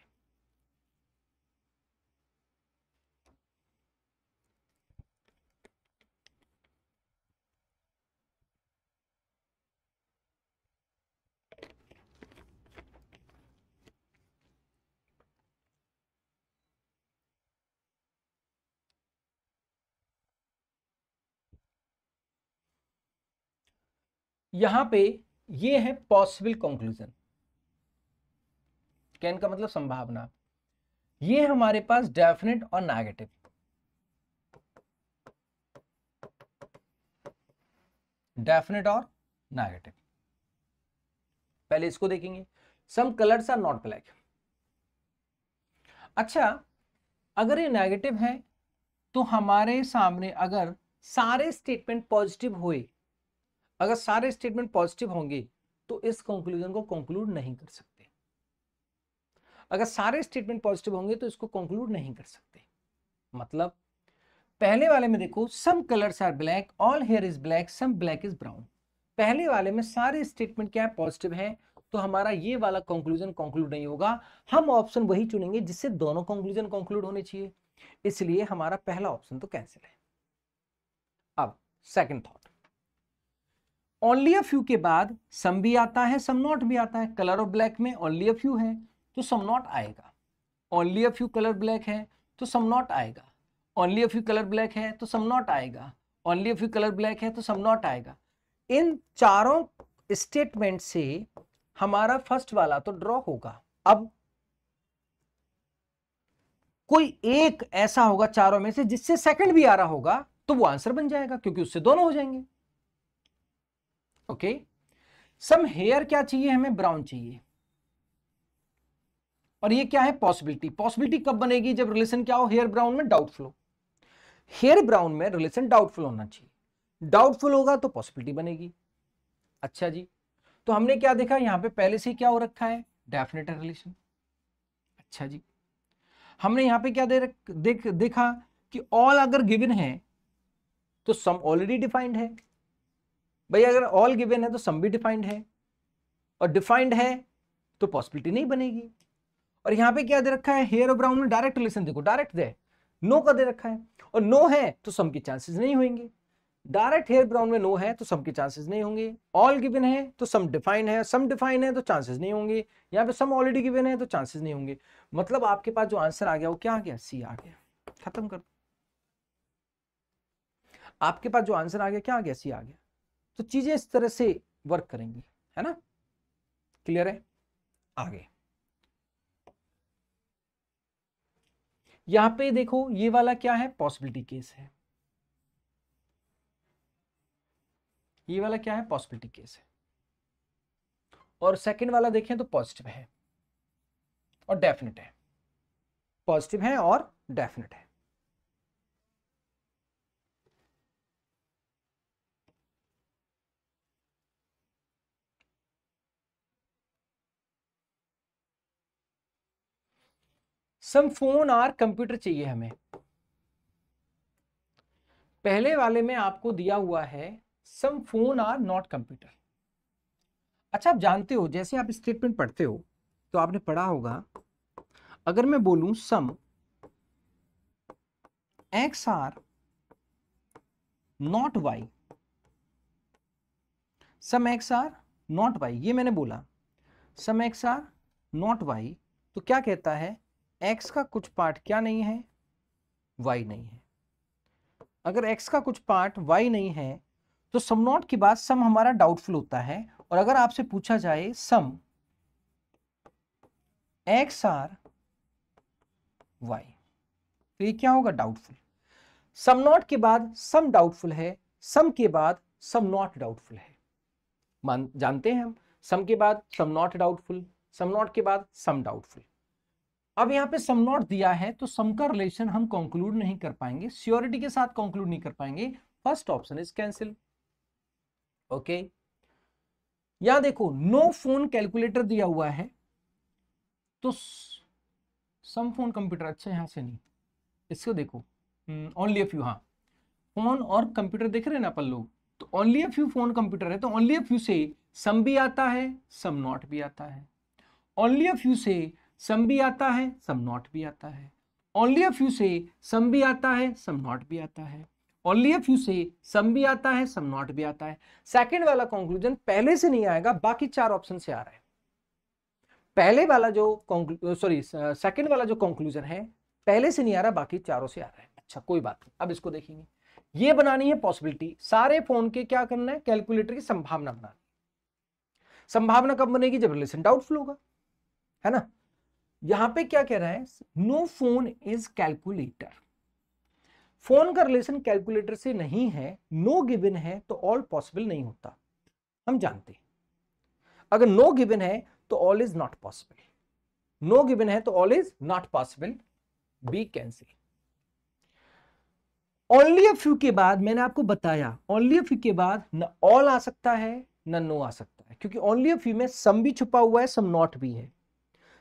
[SPEAKER 1] यहां पे ये है पॉसिबल कंक्लूजन, कैन का मतलब संभावना। ये हमारे पास डेफिनेट और नेगेटिव। डेफिनेट और नेगेटिव, पहले इसको देखेंगे। Some colours are not black. अच्छा, अगर ये नेगेटिव है तो हमारे सामने अगर सारे स्टेटमेंट पॉजिटिव हुए, अगर सारे स्टेटमेंट पॉजिटिव होंगे तो इस कंक्लूजन को कंक्लूड नहीं कर सकते। अगर सारे स्टेटमेंट पॉजिटिव होंगे तो इसको कंक्लूड नहीं कर सकते। मतलब पहले वाले में देखो, some colours are black, all hair is black, some black is brown. पहले वाले में सारे स्टेटमेंट क्या है, पॉजिटिव है, तो हमारा ये वाला कंक्लूजन कंक्लूड नहीं होगा। हम ऑप्शन वही चुनेंगे जिससे दोनों कंक्लूजन कंक्लूड होने चाहिए, इसलिए हमारा पहला ऑप्शन तो कैंसिल है। अब second thought, only a few के बाद सम भी आता है, सम नॉट भी आता है। कलर ऑफ ब्लैक में ओनली अ फ्यू है तो सम नॉट आएगा, only a few colour black है तो सम नॉट आएगा, only a few colour black है तो सम नॉट आएगा, only a few colour black है तो सम नॉट आएगा। इन चारों स्टेटमेंट से हमारा फर्स्ट वाला तो ड्रॉ होगा। अब कोई एक ऐसा होगा चारों में से जिससे सेकंड भी आ रहा होगा, तो वो आंसर बन जाएगा, क्योंकि उससे दोनों हो जाएंगे। ओके, सम हेयर क्या चाहिए हमें, ब्राउन चाहिए, और ये क्या है, पॉसिबिलिटी। पॉसिबिलिटी कब बनेगी, जब रिलेशन क्या हो, हेयर ब्राउन में डाउटफुल हो। हेयर ब्राउन में रिलेशन डाउटफुल होना चाहिए, डाउटफुल होगा तो पॉसिबिलिटी बनेगी। अच्छा जी, तो हमने क्या देखा, यहां पे पहले से क्या हो रखा है, डेफिनेट रिलेशन। अच्छा जी, हमने यहां पे क्या देखा कि ऑल अगर गिवन है तो सम ऑलरेडी डिफाइंड है। भाई अगर ऑल गिवन है तो सम भी डिफाइंड है, और डिफाइंड है तो पॉसिबिलिटी नहीं बनेगी। और यहां पे क्या दे रखा है, हेयर और ब्राउन में डायरेक्ट रिलेशन, देखो डायरेक्ट दे, नो का दे रखा है, और नो है तो सम के चांसेस नहीं होंगे। डायरेक्ट हेयर ब्राउन में नो है तो सम के चांसेस नहीं होंगे, ऑल गिवन है तो सम डिफाइन है, सम डिफाइन है तो चांसेस नहीं होंगे, यहाँ पे सम ऑलरेडी गिवन है तो चांसेस नहीं होंगे। मतलब आपके पास जो आंसर आ गया वो क्या आ गया, सी आ गया। खत्म कर, आपके पास जो आंसर आ गया क्या आ गया, सी आ गया। तो चीजें इस तरह से वर्क करेंगी, है ना, क्लियर है। आगे यहां पे देखो, ये वाला क्या है, पॉसिबिलिटी केस है, ये वाला क्या है, पॉसिबिलिटी केस है। और सेकंड वाला देखें तो पॉजिटिव है और डेफिनेट है, पॉजिटिव है और डेफिनेट है। सम फोन और कंप्यूटर चाहिए हमें। पहले वाले में आपको दिया हुआ है सम फोन आर नॉट कंप्यूटर। अच्छा, आप जानते हो जैसे आप स्टेटमेंट पढ़ते हो तो आपने पढ़ा होगा, अगर मैं बोलूं some X are not Y, some X are not Y, ये मैंने बोला some X are not Y, तो क्या कहता है, एक्स का कुछ पार्ट क्या नहीं है, y नहीं है। अगर x का कुछ पार्ट y नहीं है तो सम नॉट के बाद सम हमारा डाउटफुल होता है। और अगर आपसे पूछा जाए सम x आर y, तो ये क्या होगा? डाउटफुल। सम नॉट के बाद सम डाउटफुल है, सम के बाद सम नॉट डाउटफुल है। जानते हैं हम, सम के बाद some not doubtful, some not के बाद सम डाउटफुल। अब यहां पे सम नॉट दिया है तो सम का रिलेशन हम कंक्लूड नहीं कर पाएंगे, श्योरिटी के साथ कंक्लूड नहीं कर पाएंगे। First option is cancel. Okay, यहां देखो नो फोन कैलकुलेटर दिया हुआ है तो सम फोन कंप्यूटर, अच्छा यहां से नहीं, इसको देखो ओनली अ फ्यू, हाँ फोन और कंप्यूटर देख रहे हैं ना अपन लोग, तो only a few phone computer है तो ओनली अ फ्यू से सम भी आता है सम नॉट भी आता है। ओनली अ फ्यू से सम भी आता है सम नॉट भी आता है। ओनली अ फ्यू से सम भी आता है सम नॉट भी आता है। ओनली अ फ्यू से सम भी आता है सम नॉट भी आता है। सेकंड वाला कंक्लूजन पहले से नहीं आएगा, बाकी चार ऑप्शन से आ रहा है। पहले वाला जो सेकंड वाला जो कंक्लूजन है पहले से नहीं आ रहा, बाकी चारों से आ रहा है। अच्छा कोई बात नहीं, अब इसको देखेंगे। ये बनानी है पॉसिबिलिटी, सारे फोन के क्या करना है? कैलकुलेटर की संभावना बनानी। संभावना कब बनेगी? जब रिलेशन डाउटफुल होगा, है ना। यहां पे क्या कह रहा है? No phone is calculator. Phone का रिलेशन कैलकुलेटर से नहीं है, नो गिवन है तो ऑल पॉसिबल नहीं होता, हम जानते हैं। अगर नो गिवन है तो all is not possible, no given है तो all is not possible, B cancel. Only a few के बाद मैंने आपको बताया, ओनली अ फ्यू के बाद न ऑल आ सकता है न नो आ सकता है, क्योंकि ओनली अ फ्यू में सम भी छुपा हुआ है सम नॉट भी है,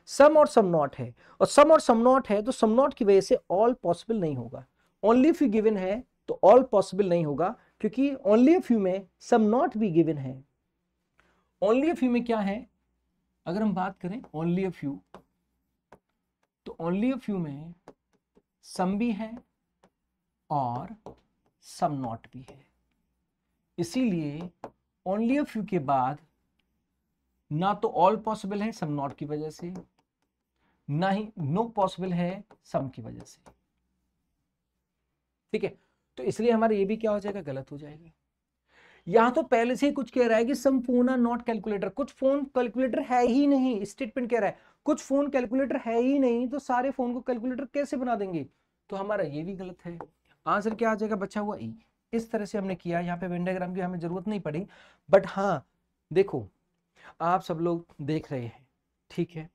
[SPEAKER 1] सम और सम नॉट है, और सम नॉट है तो सम नॉट की वजह से ऑल पॉसिबल नहीं होगा। ओनली फ्यू गिवन है तो ऑल पॉसिबल नहीं होगा, क्योंकि ओनली फ्यू में सम नॉट भी गिवन है। ओनली फ्यू में क्या है? अगर हम बात करें ओनली फ्यू, तो ओनली फ्यू में सम भी है और सम नॉट भी है। इसीलिए ओनली फ्यू के बाद ना तो ऑल पॉसिबल है सम नॉट की वजह से, ना ही नो पॉसिबल है सम की वजह से। ठीक है, तो इसलिए हमारा ये भी क्या हो जाएगा? गलत हो जाएगा। यहां तो पहले से ही कुछ कह रहा है कि सम फोन आर नॉट कैलकुलेटर, कुछ फोन कैलकुलेटर है ही नहीं, स्टेटमेंट कह रहा है कुछ फोन कैलकुलेटर है ही नहीं, तो सारे फोन को कैलकुलेटर कैसे बना देंगे? तो हमारा ये भी गलत है। आंसर क्या आ जाएगा? बचा हुआ ई। इस तरह से हमने किया, यहाँ पे वेन डायग्राम की हमें जरूरत नहीं पड़ी, बट हाँ देखो आप सब लोग देख रहे हैं, ठीक है,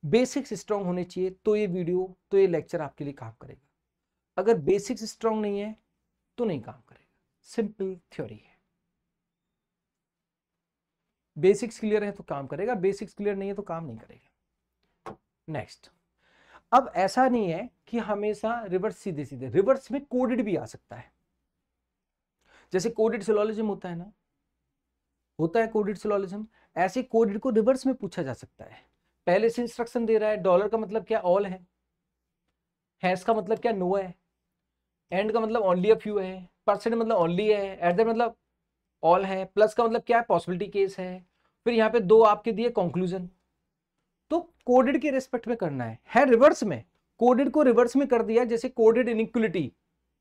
[SPEAKER 1] बेसिक्स स्ट्रांग होने चाहिए तो ये वीडियो, तो ये लेक्चर आपके लिए काम करेगा। अगर बेसिक्स स्ट्रांग नहीं है तो नहीं काम करेगा, सिंपल थ्योरी है। बेसिक्स क्लियर है तो काम करेगा, बेसिक्स क्लियर नहीं है तो काम नहीं करेगा। नेक्स्ट, अब ऐसा नहीं है कि हमेशा रिवर्स सीधे सीधे, रिवर्स में कोडेड भी आ सकता है। जैसे कोडेड सिलोजिज्म होता है ना, होता है कोडेड सिलोजिज्म, ऐसे कोडेड को रिवर्स में पूछा जा सकता है। पहले से इंस्ट्रक्शन दे रहा है, डॉलर का मतलब क्या? ऑल है, हैश का मतलब क्या? नो है, एंड का मतलब ओनली अ फ्यू है, परसेंट मतलब ओनली है, एट द मतलब ऑल है, प्लस का मतलब क्या है? पॉसिबिलिटी केस है, फिर यहाँ पे दो आपके दिए कंक्लूजन। तो कोडेड के रेस्पेक्ट में करना है रिवर्स में। कोडेड को रिवर्स में कर दिया, जैसे कोडेड इनइक्वलिटी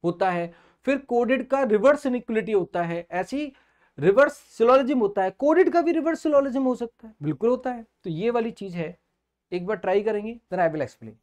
[SPEAKER 1] होता है, फिर कोडेड का रिवर्स इनइक्वलिटी होता है, ऐसी रिवर्स सिलोजिज्म होता है, कोडेड का भी रिवर्स सिलोजिज्म हो सकता है, बिल्कुल होता है। तो ये वाली चीज है, एक बार ट्राई करेंगे, देन आई विल एक्सप्लेन।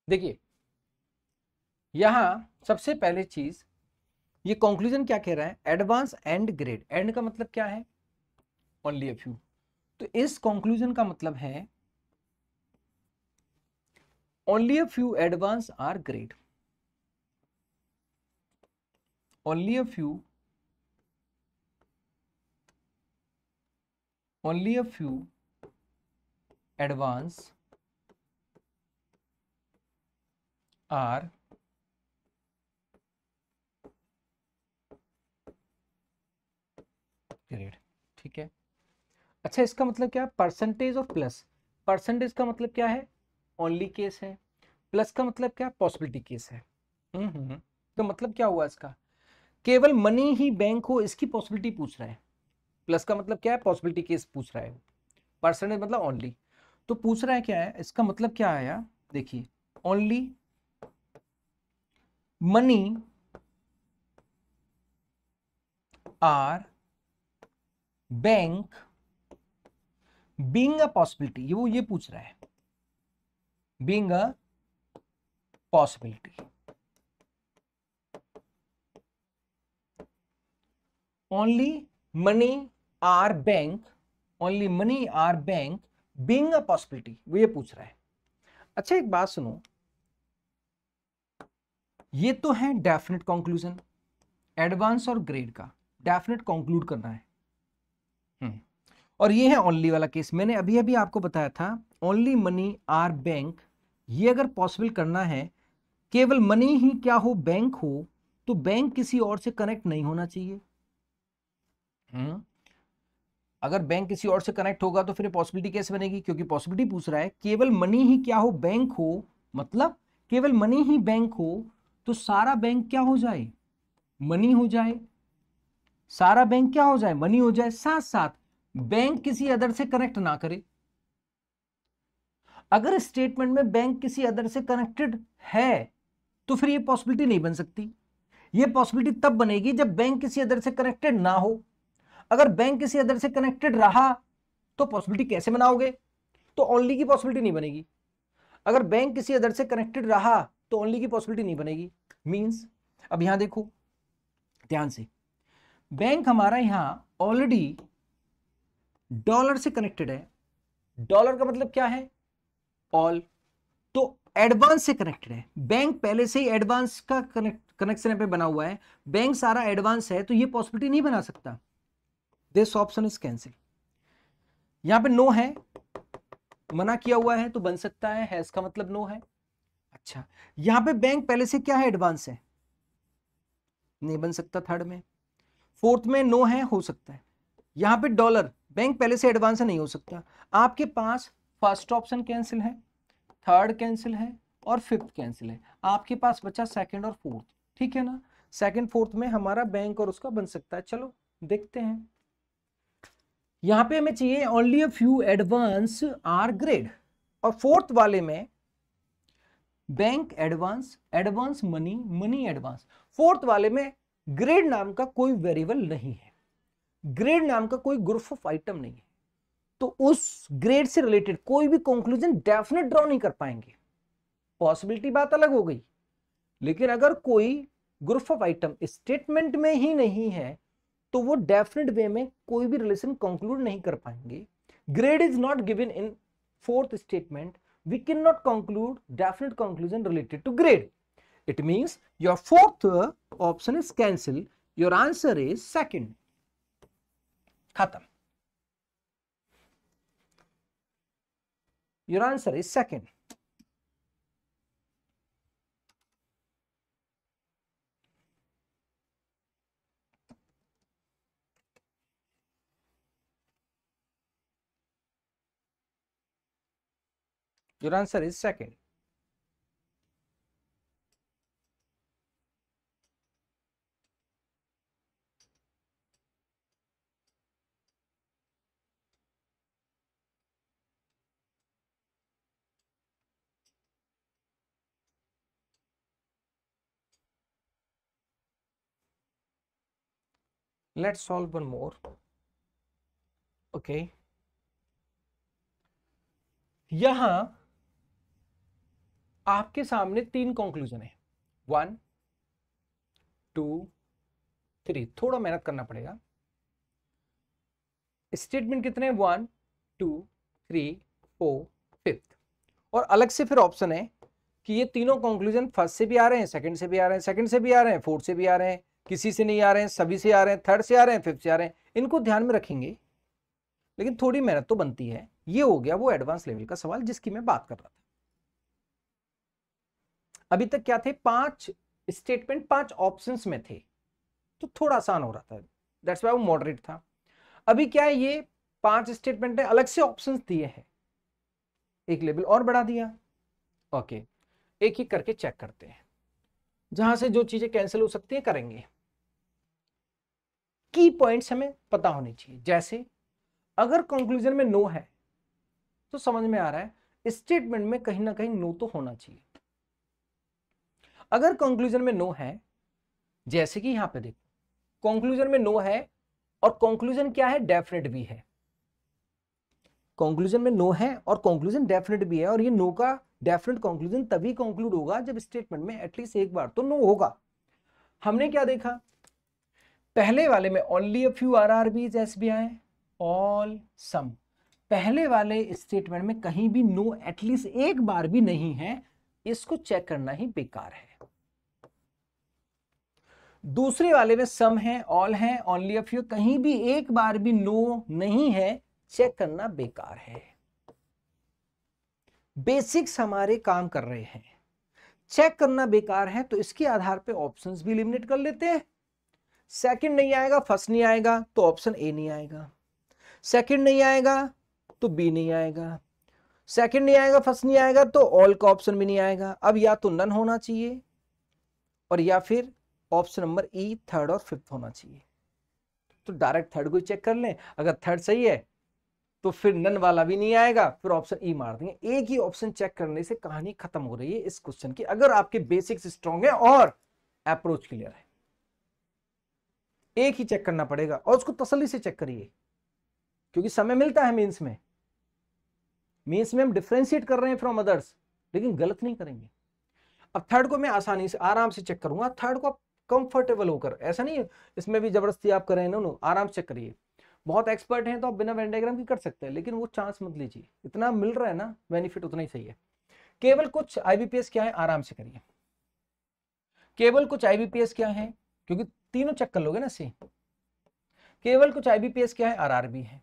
[SPEAKER 1] देखिए यहां सबसे पहले चीज ये कंक्लूजन क्या कह रहा है, एडवांस एंड ग्रेड, एंड का मतलब क्या है, ओनली अ फ्यू, तो इस कंक्लूजन का मतलब है only a few advance are grade, only a few, only a few advance are grade, ठीक है। अच्छा, इसका मतलब क्या है, परसेंटेज और प्लस, परसेंटेज का मतलब क्या है, ओनली केस है, प्लस का मतलब क्या, पॉसिबिलिटी केस है। तो मतलब क्या हुआ इसका, केवल मनी ही बैंक हो इसकी पॉसिबिलिटी पूछ रहा है, प्लस का मतलब क्या है, पॉसिबिलिटी केस पूछ रहा है, परसेंटेज मतलब ओनली, तो पूछ रहा है क्या है, इसका मतलब क्या आया, देखिए, only money are bank being a possibility, वो ये पूछ रहा है, being a possibility, only money are bank, only money are bank being a possibility, वो ये पूछ रहा है। अच्छा एक बात सुनो, ये तो है डेफिनेट कंक्लूजन, एडवांस और ग्रेड का डेफिनेट कंक्लूड करना है। और ये है ओनली वाला केस, मैंने अभी अभी आपको बताया था, ओनली मनी आर बैंक, ये अगर पॉसिबल करना है, केवल मनी ही क्या हो, बैंक हो, तो बैंक किसी और से कनेक्ट नहीं होना चाहिए। अगर बैंक किसी और से कनेक्ट होगा तो फिर पॉसिबिलिटी कैसे बनेगी, क्योंकि पॉसिबिलिटी पूछ रहा है, केवल मनी ही क्या हो, बैंक हो, मतलब केवल मनी ही बैंक हो, तो सारा बैंक क्या हो जाए, मनी हो जाए, सारा बैंक क्या हो जाए, मनी हो जाए, साथ साथ बैंक किसी अदर से कनेक्ट ना करे। अगर स्टेटमेंट में बैंक किसी अदर से कनेक्टेड है तो फिर ये पॉसिबिलिटी नहीं बन सकती, ये पॉसिबिलिटी तब बनेगी जब बैंक किसी अदर से कनेक्टेड ना हो। अगर बैंक किसी अदर से कनेक्टेड रहा तो पॉसिबिलिटी कैसे बनाओगे, तो ओनली की पॉसिबिलिटी नहीं बनेगी। अगर बैंक किसी अदर से कनेक्टेड रहा तो ओनली की पॉसिबिलिटी नहीं बनेगी, मींस, अब यहां देखो ध्यान से, बैंक हमारा यहां ऑलरेडी डॉलर से कनेक्टेड है, डॉलर का मतलब क्या है, ऑल, तो एडवांस से कनेक्टेड है, बैंक पहले से ही एडवांस का कनेक्शन पे बना हुआ है, बैंक सारा एडवांस है, तो ये पॉसिबिलिटी नहीं बना सकता, दिस ऑप्शन इज कैंसिल। यहां पे नो है, मना किया हुआ है तो बन सकता है इसका मतलब नो है। अच्छा, यहां पे बैंक पहले से क्या है, एडवांस है, नहीं बन सकता थर्ड में, फोर्थ में नो है, हो सकता है। यहां पे डॉलर, बैंक पहले से एडवांस है, नहीं हो सकता। आपके पास फर्स्ट ऑप्शन कैंसिल है, थर्ड कैंसिल है और फिफ्थ कैंसिल है, आपके पास बचा सेकंड और फोर्थ, ठीक है ना। सेकंड फोर्थ में हमारा बैंक और उसका बन सकता है, चलो देखते हैं। यहां पे हमें चाहिए only a few advance are grade, और फोर्थ वाले में bank advance, advance money, money advance, fourth वाले में ग्रेड नाम का कोई वेरिएबल नहीं है, ग्रेड नाम का कोई ग्रुप ऑफ आइटम नहीं है, तो उस ग्रेड से रिलेटेड कोई भी कंक्लूजन डेफिनेट ड्रॉ नहीं कर पाएंगे। पॉसिबिलिटी बात अलग हो गई, लेकिन अगर कोई ग्रुप ऑफ आइटम स्टेटमेंट में ही नहीं है तो वो डेफिनेट वे में कोई भी रिलेशन कंक्लूड नहीं कर पाएंगे। Grade is not given in fourth statement, we cannot conclude definite conclusion related to grade. It means your fourth option is cancelled. Your answer is second. खत्म. Your answer is second. Your answer is second. Let's solve one more. Okay. यहां आपके सामने तीन conclusion है, 1, 2 3, थोड़ा मेहनत करना पड़ेगा। स्टेटमेंट कितने, 1 2 3 4 5, और अलग से फिर ऑप्शन है कि ये तीनों कंक्लूजन फर्स्ट से भी आ रहे हैं, सेकंड से भी आ रहे हैं, सेकंड से भी आ रहे हैं, फोर्थ से भी आ रहे हैं, किसी से नहीं आ रहे हैं, सभी से आ रहे हैं, थर्ड से आ रहे हैं, फिफ्थ से आ रहे हैं। इनको ध्यान में रखेंगे, लेकिन थोड़ी मेहनत तो बनती है। ये हो गया वो एडवांस लेवल का सवाल जिसकी मैं बात कर रहा था। अभी तक क्या थे, 5 स्टेटमेंट 5 ऑप्शंस में थे, तो थोड़ा आसान हो रहा था, दैट्स व्हाई वो मॉडरेट था। अभी क्या है, ये 5 स्टेटमेंट है, अलग से ऑप्शंस दिए हैं, एक लेवल और बढ़ा दिया। ओके, एक एक करके चेक करते हैं, जहां से जो चीजें कैंसिल हो सकती है करेंगे। की पॉइंट्स हमें पता होने चाहिए, जैसे अगर कंक्लूजन में नो है तो समझ में आ रहा है स्टेटमेंट में कहीं ना कहीं नो तो होना चाहिए। अगर कंक्लूजन में नो है, जैसे कि यहां पे देखो कंक्लूजन में नो है, और कंक्लूजन क्या है, डेफिनेट भी है। कंक्लूजन में नो है और कंक्लूजन डेफिनेट भी है, और ये नो का डेफिनेट कंक्लूजन तभी कंक्लूड होगा जब स्टेटमेंट में एटलीस्ट एक बार तो नो होगा। हमने क्या देखा, पहले वाले में only a few RRBs SBI all some, पहले वाले स्टेटमेंट में कहीं भी नो एटलीस्ट एक बार भी नहीं है, इसको चेक करना ही बेकार है। दूसरे वाले में सम है, ऑल है, ओनली अ फ्यू, कहीं भी एक बार भी नो नहीं है, चेक करना बेकार है। बेसिक्स हमारे काम कर रहे हैं, चेक करना बेकार है, तो इसके आधार पे ऑप्शंस भी एलिमिनेट कर लेते हैं। सेकंड नहीं आएगा, फर्स्ट नहीं आएगा तो ऑप्शन ए नहीं आएगा, सेकंड नहीं आएगा तो बी नहीं आएगा, सेकंड नहीं आएगा, फर्स्ट नहीं आएगा तो ऑल का ऑप्शन भी नहीं आएगा। अब या तो नन होना चाहिए, और या फिर ऑप्शन नंबर ई थर्ड और फिफ्थ होना चाहिए। तो डायरेक्ट थर्ड को चेक कर लें, अगर थर्ड सही है तो फिर नन वाला भी नहीं आएगा, फिर ऑप्शन ई मार देंगे। एक ही ऑप्शन चेक करने से कहानी खत्म हो रही है इस क्वेश्चन की, अगर आपके बेसिक्स स्ट्रांग है और अप्रोच क्लियर है। एक ही चेक करना पड़ेगा, और उसको तसल्ली से चेक करिए, क्योंकि समय मिलता है मेंस में। मेंस में हम डिफरेंशिएट कर रहे हैं फ्रॉम अदर्स, लेकिन गलत नहीं करेंगे। अब थर्ड को मैं आसानी से आराम से चेक करूंगा, थर्ड को आप कंफर्टेबल होकर, ऐसा नहीं है इसमें भी जबरदस्ती आप करें, नो आराम से चेक करिए। बहुत एक्सपर्ट हैं तो आप बिना वेन डायग्राम की कर सकते हैं, लेकिन वो चांस मत लीजिए, इतना मिल रहा है ना बेनिफिट उतना ही सही है। केवल कुछ आईबीपीएस क्या है, आराम से करिए। केवल कुछ आईबीपीएस क्या है, क्योंकि तीनों चेक कर लोगे ना सी। केवल कुछ आईबीपीएस क्या है, आरआरबी है,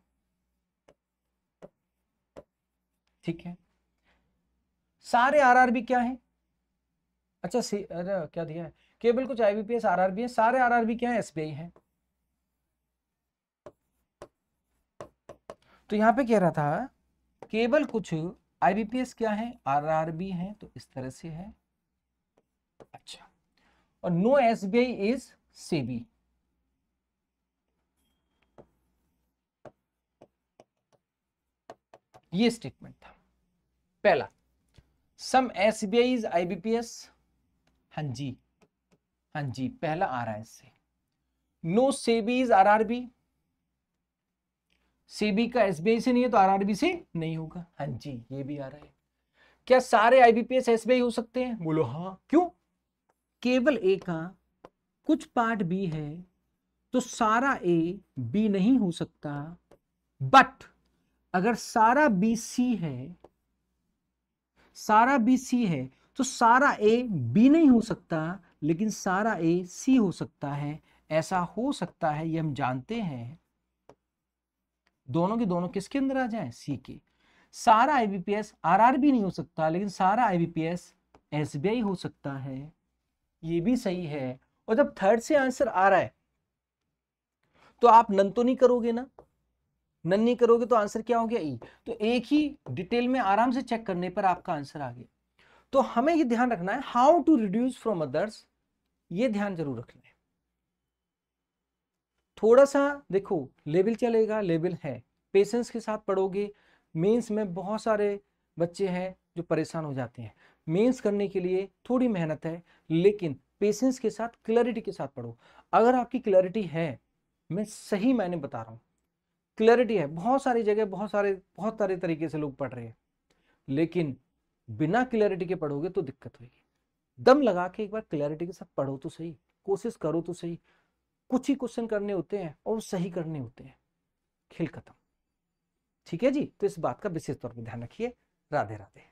[SPEAKER 1] ठीक है। सारे आरआरबी क्या है, अच्छा सी, अरे क्या दिया है, केवल कुछ आईबीपीएस आरआरबी है, सारे आरआरबी क्या है, एसबीआई है। तो यहां पे कह रहा था केवल कुछ आईबीपीएस क्या है, आरआरबी है, तो इस तरह से है। अच्छा, और नो एसबीआई इज सेबी। ये स्टेटमेंट था पहला। सम एसबीआई इज आईबीपीएस, हाँ जी, हाँ जी, पहला आ रहा है इससे। No SEBI is RRB, SEBI का एसबीआई से नहीं है तो आरआरबी से नहीं होगा, हाँ जी, ये भी आ रहा है। क्या सारे आईबीपीएस एसबीआई हो सकते हैं, बोलो हाँ, क्यों, केवल ए का कुछ पार्ट बी है तो सारा ए बी नहीं हो सकता, बट अगर सारा बी सी है, सारा बी सी है तो सारा ए बी नहीं हो सकता, लेकिन सारा ए सी हो सकता है। ऐसा हो सकता है, ये हम जानते हैं, दोनों के दोनों किसके अंदर आ जाए, सी के। सारा आईबीपीएस आरआरबी नहीं हो सकता, लेकिन सारा आईबीपीएस एसबीआई हो सकता है, ये भी सही है। और जब थर्ड से आंसर आ रहा है तो आप नन तो नहीं करोगे ना, नन नहीं करोगे तो आंसर क्या हो गया, ई। तो एक ही डिटेल में आराम से चेक करने पर आपका आंसर आ गया। तो हमें ये ध्यान रखना है, how to reduce from others, ये ध्यान जरूर रखना है। थोड़ा सा देखो, लेवल चलेगा, लेवल है, पेशेंस के साथ पढ़ोगे। मेंस में बहुत सारे बच्चे हैं जो परेशान हो जाते हैं, मेंस करने के लिए थोड़ी मेहनत है, लेकिन पेशेंस के साथ क्लैरिटी के साथ पढ़ो। अगर आपकी क्लैरिटी है, मैं सही मैंने बता रहा हूँ, क्लैरिटी है, बहुत सारी जगह बहुत सारे तरीके से लोग पढ़ रहे हैं, लेकिन बिना क्लैरिटी के पढ़ोगे तो दिक्कत होगी। दम लगा के एक बार क्लैरिटी के साथ पढ़ो तो सही, कोशिश करो तो सही, कुछ ही क्वेश्चन करने होते हैं और सही करने होते हैं, खेल खत्म। ठीक है जी, तो इस बात का विशेष तौर पर ध्यान रखिए। राधे राधे।